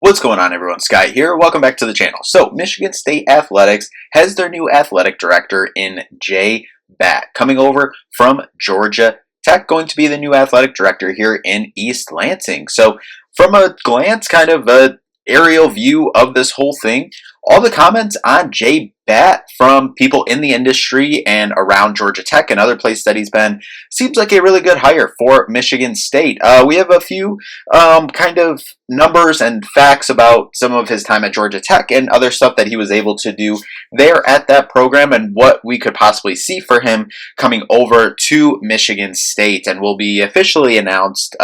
What's going on, everyone? Sky here. Welcome back to the channel. So, Michigan State Athletics has their new athletic director in J Batt, coming over from Georgia Tech, going to be the new athletic director here in East Lansing. So, from a glance, kind of a aerial view of this whole thing, all the comments on J Batt from people in the industry and around Georgia Tech and other places that he's been seems like a really good hire for Michigan State. We have a few kind of numbers and facts about some of his time at Georgia Tech and other stuff that he was able to do there at that program and what we could possibly see for him coming over to Michigan State, and will be officially announced,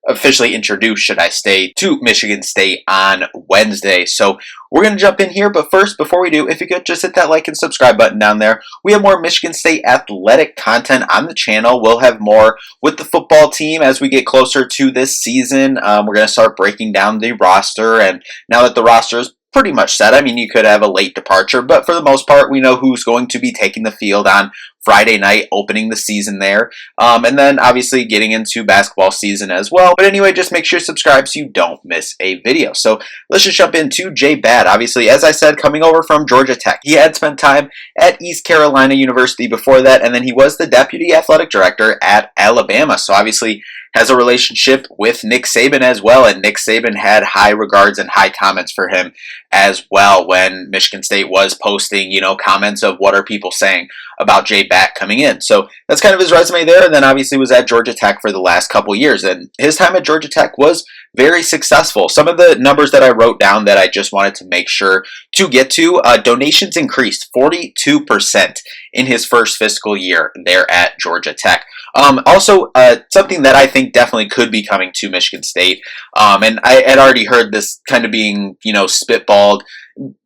officially introduced, should I say, to Michigan State on Wednesday. So we're going to jump in here, but first, before we do, if you could just hit that like and subscribe button down there. We have more Michigan State athletic content on the channel. We'll have more with the football team as we get closer to this season. We're going to start breaking down the roster, and now that the roster is pretty much set, I mean, you could have a late departure, but for the most part, we know who's going to be taking the field on Friday night, opening the season there, and then obviously getting into basketball season as well. But anyway, just make sure to subscribe so you don't miss a video. So let's just jump into J Batt. Obviously, as I said, coming over from Georgia Tech. He had spent time at East Carolina University before that, and then he was the deputy athletic director at Alabama. So obviously has a relationship with Nick Saban as well, and Nick Saban had high regards and high comments for him as well when Michigan State was posting, comments of what are people saying about J Batt coming in. So that's kind of his resume there, and then obviously was at Georgia Tech for the last couple years, and his time at Georgia Tech was very successful. Some of the numbers that I wrote down that I just wanted to make sure to get to, donations increased 42% in his first fiscal year there at Georgia Tech. Also, something that I think definitely could be coming to Michigan State, and I had already heard this kind of being, spitballed,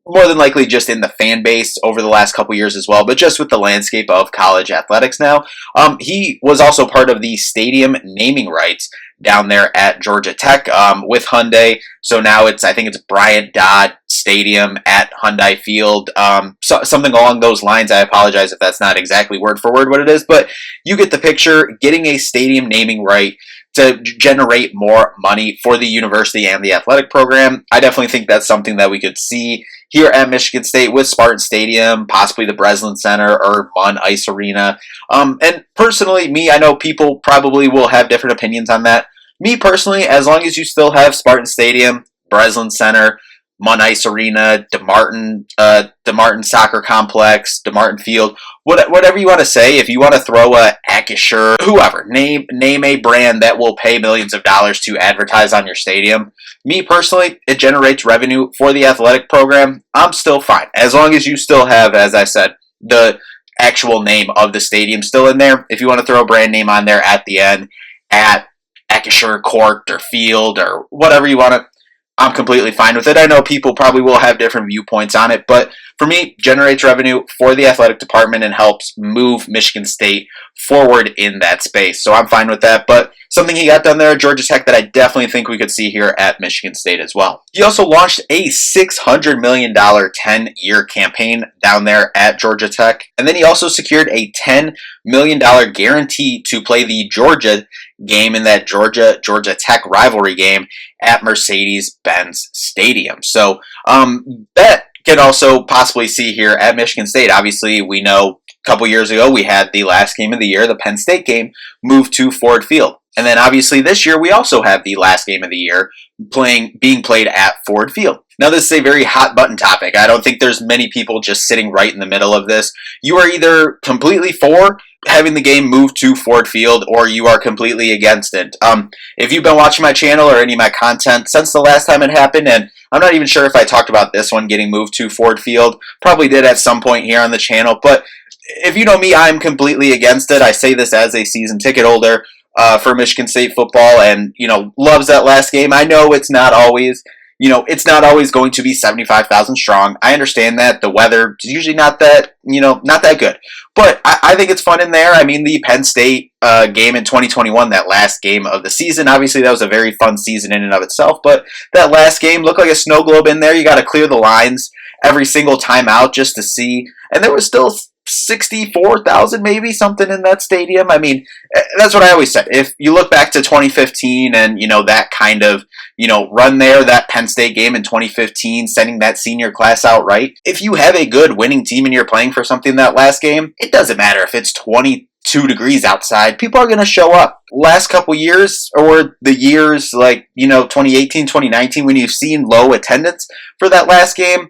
more than likely just in the fan base over the last couple years as well, but just with the landscape of college athletics now. He was also part of the stadium naming rights down there at Georgia Tech with Hyundai. So now I think it's Bryant Dodd Stadium at Hyundai Field, something along those lines. I apologize if that's not exactly word for word what it is, but you get the picture. Getting a stadium naming right to generate more money for the university and the athletic program, I definitely think that's something that we could see here at Michigan State with Spartan Stadium, possibly the Breslin Center or Munn Ice Arena. And personally, I know people probably will have different opinions on that. Me personally, as long as you still have Spartan Stadium, Breslin Center, Munn Ice Arena, DeMartin Soccer Complex, DeMartin Field, whatever you want to say. If you want to throw a Acrisure, whoever, name a brand that will pay millions of dollars to advertise on your stadium. Me personally, it generates revenue for the athletic program. I'm still fine. As long as you still have, as I said, the actual name of the stadium still in there. If you want to throw a brand name on there at the end, at Acrisure Court or Field or whatever you want to, I'm completely fine with it. I know people probably will have different viewpoints on it, but for me, generates revenue for the athletic department and helps move Michigan State forward in that space. So I'm fine with that, but something he got done there at Georgia Tech that I definitely think we could see here at Michigan State as well. He also launched a $600 million 10-year campaign down there at Georgia Tech, and then he also secured a $10 million guarantee to play the Georgia game in that Georgia Tech rivalry game at Mercedes-Benz Stadium. So that can also possibly see here at Michigan State. Obviously, we know a couple years ago we had the last game of the year, the Penn State game, moved to Ford Field. And then obviously this year we also have the last game of the year being played at Ford Field. Now this is a very hot button topic. I don't think there's many people just sitting right in the middle of this. You are either completely for having the game moved to Ford Field, or you are completely against it. If you've been watching my channel or any of my content since the last time it happened, and I'm not even sure if I talked about this one getting moved to Ford Field, probably did at some point here on the channel, but if you know me, I'm completely against it. I say this as a season ticket holder for Michigan State football, and loves that last game. I know it's not always going to be 75,000 strong. I understand that the weather is usually not that good, but I think it's fun in there. I mean, the Penn State game in 2021, that last game of the season, obviously that was a very fun season in and of itself, but that last game looked like a snow globe in there. You got to clear the lines every single time out just to see, and there was still 64,000, maybe something in that stadium. I mean, that's what I always said. If you look back to 2015 and, that kind of, run there, that Penn State game in 2015, sending that senior class out right. If you have a good winning team and you're playing for something that last game, it doesn't matter if it's 22 degrees outside. People are going to show up. Last couple years, or the years like, 2018, 2019, when you've seen low attendance for that last game,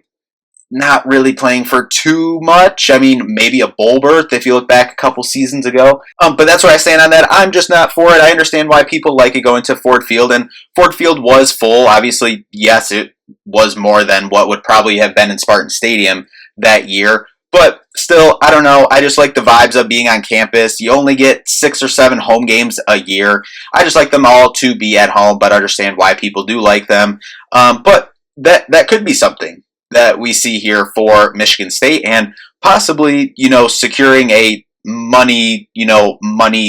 not really playing for too much. I mean, maybe a bowl berth if you look back a couple seasons ago. But that's what I stand on that. I'm just not for it. I understand why people like it going to Ford Field, and Ford Field was full. Obviously, yes, it was more than what would probably have been in Spartan Stadium that year. But still, I don't know. I just like the vibes of being on campus. You only get 6 or 7 home games a year. I just like them all to be at home, but understand why people do like them. But that could be something that we see here for Michigan State, and possibly, securing a money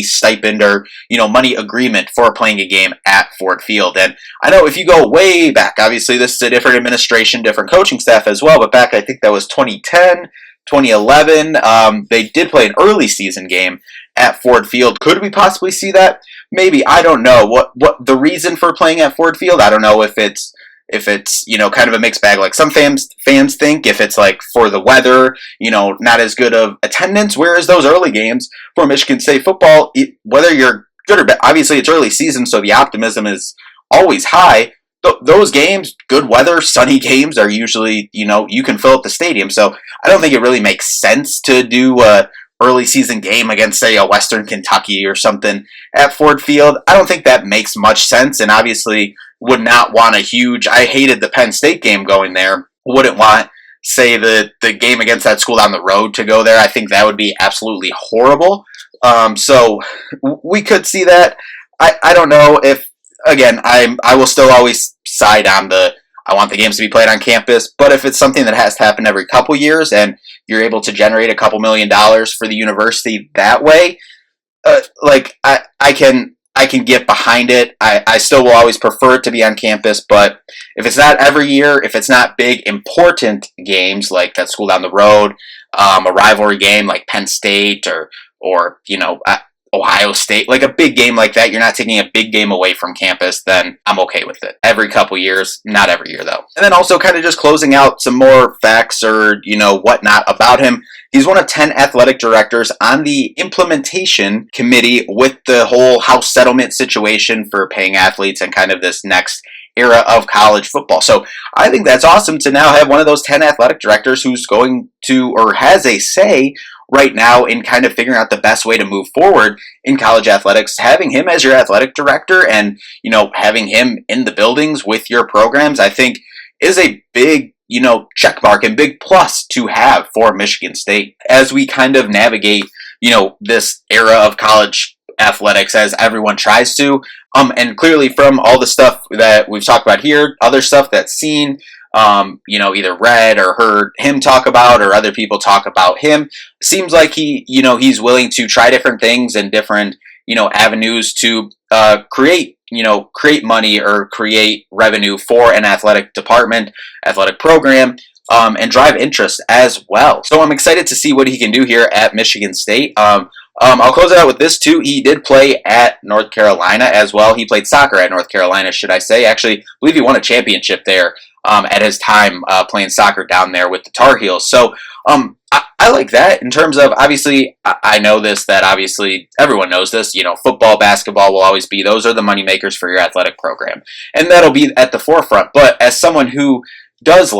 stipend or, money agreement for playing a game at Ford Field. And I know if you go way back, obviously this is a different administration, different coaching staff as well, but back, I think that was 2010, 2011, they did play an early season game at Ford Field. Could we possibly see that? Maybe. I don't know. What the reason for playing at Ford Field? I don't know if it's kind of a mixed bag. Like some fans think if it's like for the weather, not as good of attendance, whereas those early games for Michigan State football, whether you're good or bad, obviously it's early season, so the optimism is always high. Those games, good weather, sunny games are usually, you can fill up the stadium. So I don't think it really makes sense to do a early season game against, say, a Western Kentucky or something at Ford Field. I don't think that makes much sense, and obviously would not want I hated the Penn State game going there. Wouldn't want, say, the game against that school down the road to go there. I think that would be absolutely horrible. So we could see that. I don't know if, again, I will still always side on I want the games to be played on campus, but if it's something that has to happen every couple years and you're able to generate a couple $1 million for the university that way, I can get behind it. I still will always prefer it to be on campus, but if it's not every year, if it's not big, important games like that school down the road, a rivalry game like Penn State or Ohio State, like a big game like that, you're not taking a big game away from campus, then I'm okay with it. Every couple years, not every year though. And then also kind of just closing out some more facts or, whatnot about him. He's one of 10 athletic directors on the implementation committee with the whole House settlement situation for paying athletes and kind of this next era of college football. So I think that's awesome to now have one of those 10 athletic directors who's going to, or has a say right now in kind of figuring out the best way to move forward in college athletics. Having him as your athletic director and, having him in the buildings with your programs, I think is a big, check mark and big plus to have for Michigan State as we kind of navigate, this era of college athletics as everyone tries to. And clearly from all the stuff that we've talked about here, other stuff that's seen, either read or heard him talk about or other people talk about him, seems like he's willing to try different things and different, avenues to create money or create revenue for an athletic department, athletic program, and drive interest as well. So I'm excited to see what he can do here at Michigan State. I'll close it out with this too. He did play at North Carolina as well. He played soccer at North Carolina, should I say. Actually, I believe he won a championship there at his time playing soccer down there with the Tar Heels. So I like that in terms of, obviously, I know this, that obviously everyone knows this, football, basketball will always be, those are the money makers for your athletic program. And that'll be at the forefront. But as someone who does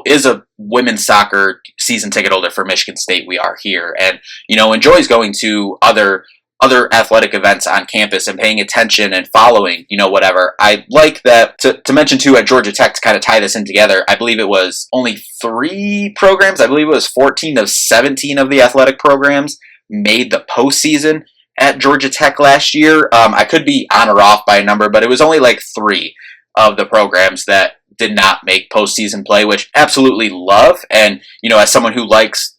is a women's soccer season ticket holder for Michigan State, we are here, and, enjoys going to other athletic events on campus and paying attention and following, whatever. I like that, to mention too, at Georgia Tech, to kind of tie this in together, I believe it was only 3 programs, I believe it was 14 of 17 of the athletic programs made the postseason at Georgia Tech last year. I could be on or off by a number, but it was only like 3 of the programs that did not make postseason play, which absolutely love. And, as someone who likes,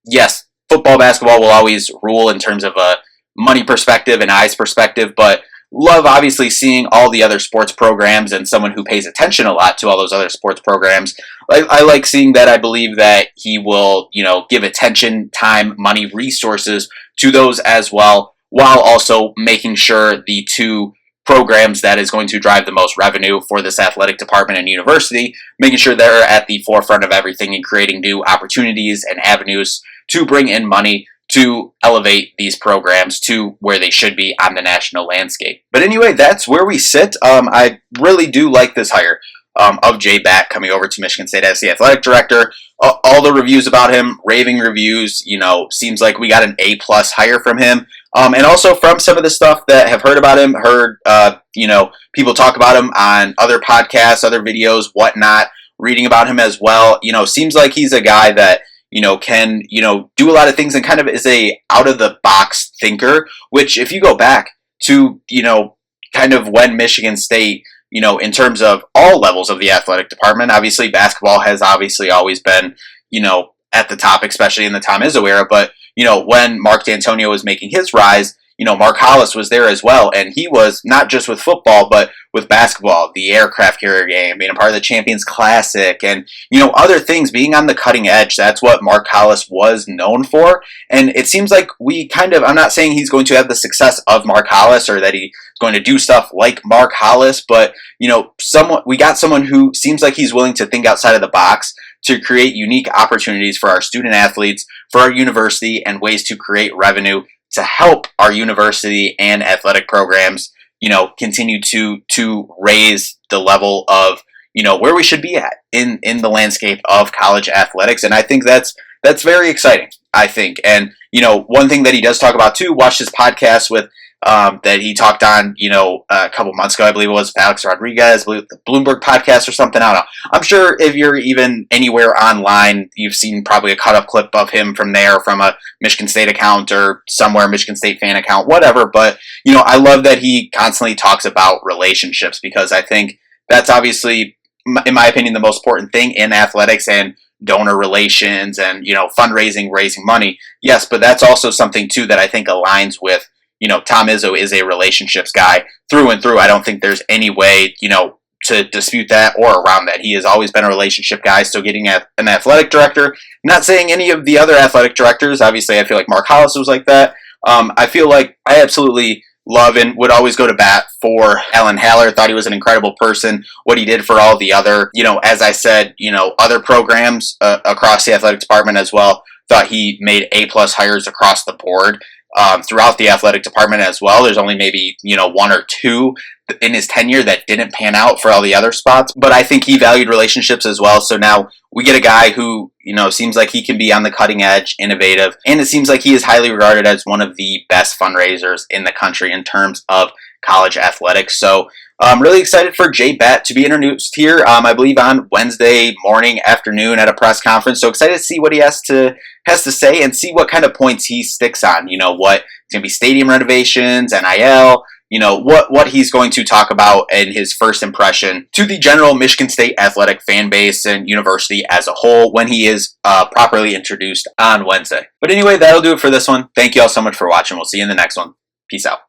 yes, football, basketball will always rule in terms of a money perspective and eyes perspective, but love obviously seeing all the other sports programs, and someone who pays attention a lot to all those other sports programs. I like seeing that. I believe that he will, give attention, time, money, resources to those as well, while also making sure the two programs that is going to drive the most revenue for this athletic department and university, making sure they're at the forefront of everything and creating new opportunities and avenues to bring in money to elevate these programs to where they should be on the national landscape. But anyway, that's where we sit. I really do like this hire of J Batt coming over to Michigan State as the athletic director. All the reviews about him, raving reviews. Seems like we got an A+ hire from him. And also from some of the stuff that have heard about him, people talk about him on other podcasts, other videos, whatnot, reading about him as well. Seems like he's a guy that, can, do a lot of things and kind of is a out of the box thinker, which if you go back to, kind of when Michigan State, in terms of all levels of the athletic department, obviously basketball has obviously always been, at the top, especially in the Tom Izzo era, but when Mark D'Antonio was making his rise, Mark Hollis was there as well, and he was not just with football, but with basketball, the aircraft carrier game, being a part of the Champions Classic, and, other things, being on the cutting edge. That's what Mark Hollis was known for, and it seems like I'm not saying he's going to have the success of Mark Hollis, or that he's going to do stuff like Mark Hollis, but, we got someone who seems like he's willing to think outside of the box, to create unique opportunities for our student athletes, for our university, and ways to create revenue to help our university and athletic programs, continue to raise the level of, where we should be at in the landscape of college athletics. And I think that's very exciting, I think. And, one thing that he does talk about too, watch his podcast with, that he talked on, a couple months ago, I believe it was Alex Rodriguez, the Bloomberg podcast or something. I don't know. I'm sure if you're even anywhere online, you've seen probably a cut-up clip of him from there, from a Michigan State account or somewhere, Michigan State fan account, whatever. But, I love that he constantly talks about relationships, because I think that's obviously, in my opinion, the most important thing in athletics, and donor relations and, fundraising, raising money. Yes, but that's also something too that I think aligns with, Tom Izzo is a relationships guy through and through. I don't think there's any way, to dispute that or around that. He has always been a relationship guy. So getting an athletic director, not saying any of the other athletic directors, obviously I feel like Mark Hollis was like that. I feel like I absolutely love and would always go to bat for Alan Haller. Thought he was an incredible person. What he did for all the other, as I said, other programs across the athletic department as well. Thought he made A+ hires across the board. Throughout the athletic department as well. There's only maybe, one or two in his tenure that didn't pan out for all the other spots. But I think he valued relationships as well. So now we get a guy who, seems like he can be on the cutting edge, innovative, and it seems like he is highly regarded as one of the best fundraisers in the country in terms of college athletics. So I'm really excited for J Batt to be introduced here, I believe on Wednesday morning, afternoon at a press conference. So excited to see what he has to say and see what kind of points he sticks on. What it's going to be, stadium renovations, NIL, what he's going to talk about in his first impression to the general Michigan State athletic fan base and university as a whole when he is properly introduced on Wednesday. But anyway, that'll do it for this one. Thank you all so much for watching. We'll see you in the next one. Peace out.